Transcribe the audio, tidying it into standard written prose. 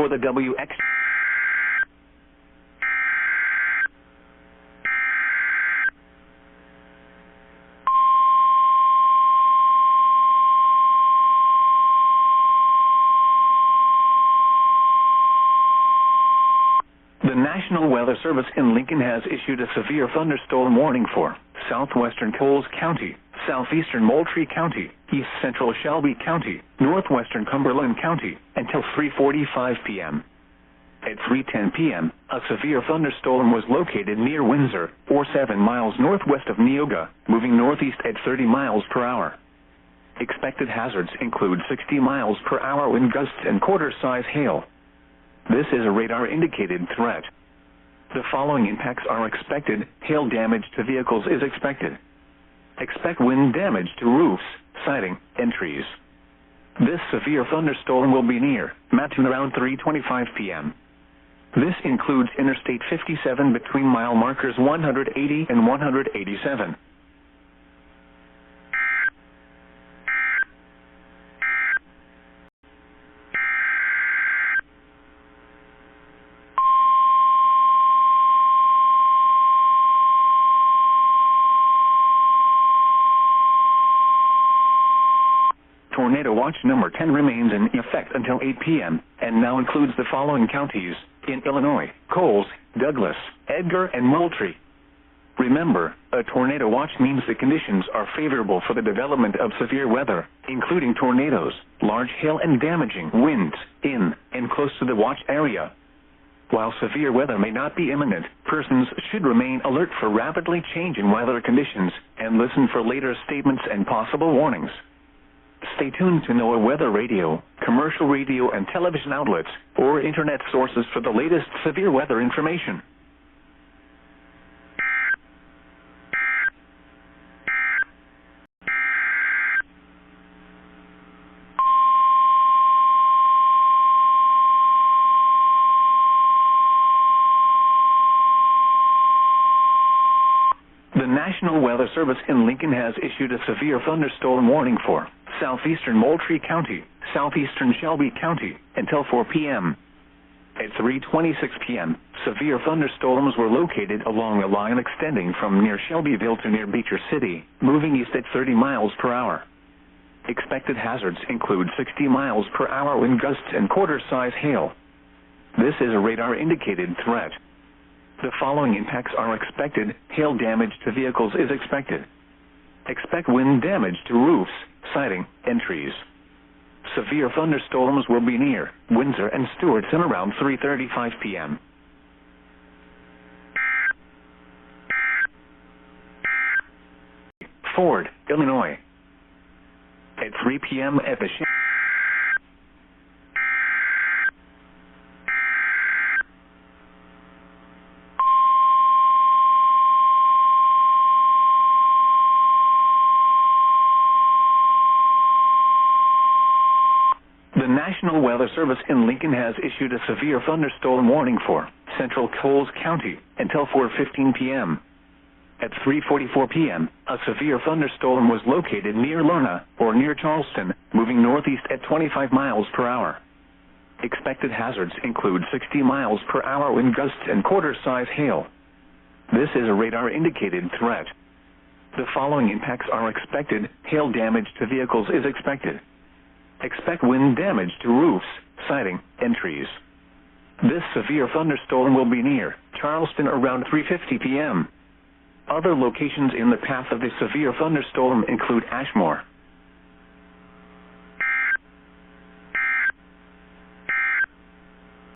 for the WX. The National Weather Service in Lincoln has issued a severe thunderstorm warning for southwestern Coles County, southeastern Moultrie County, east central Shelby County, northwestern Cumberland County, until 3:45 p.m. At 3:10 p.m., a severe thunderstorm was located near Windsor, or 7 miles northwest of Neoga, moving northeast at 30 miles per hour. Expected hazards include 60 miles per hour wind gusts and quarter-size hail. This is a radar-indicated threat. The following impacts are expected. Hail damage to vehicles is expected. Expect wind damage to roofs, siding, and trees. This severe thunderstorm will be near Mattoon around 3:25 p.m. This includes Interstate 57 between mile markers 180 and 187. Tornado Watch number 10 remains in effect until 8 p.m. and now includes the following counties in Illinois: Coles, Douglas, Edgar, and Moultrie. Remember, a tornado watch means the conditions are favorable for the development of severe weather, including tornadoes, large hail, and damaging winds in and close to the watch area. While severe weather may not be imminent, persons should remain alert for rapidly changing weather conditions and listen for later statements and possible warnings. Stay tuned to NOAA weather radio, commercial radio and television outlets, or internet sources for the latest severe weather information. The National Weather Service in Lincoln has issued a severe thunderstorm warning for southeastern Moultrie County, southeastern Shelby County, until 4 p.m. At 3:26 p.m., severe thunderstorms were located along a line extending from near Shelbyville to near Beecher City, moving east at 30 miles per hour. Expected hazards include 60 miles per hour wind gusts and quarter-size hail. This is a radar-indicated threat. The following impacts are expected. Hail damage to vehicles is expected. Expect wind damage to roofs, siding, and trees. Severe thunderstorms will be near Windsor and Stewartson around 3:35 p.m. Ford, Illinois. At 3 p.m. at the The National Weather Service in Lincoln has issued a severe thunderstorm warning for central Coles County until 4:15 p.m. At 3:44 p.m., a severe thunderstorm was located near Lerna, or near Charleston, moving northeast at 25 miles per hour. Expected hazards include 60 miles per hour wind gusts and quarter-size hail. This is a radar-indicated threat. The following impacts are expected. Hail damage to vehicles is expected. Expect wind damage to roofs, siding, and trees. This severe thunderstorm will be near Charleston around 3:50 p.m. Other locations in the path of the severe thunderstorm include Ashmore,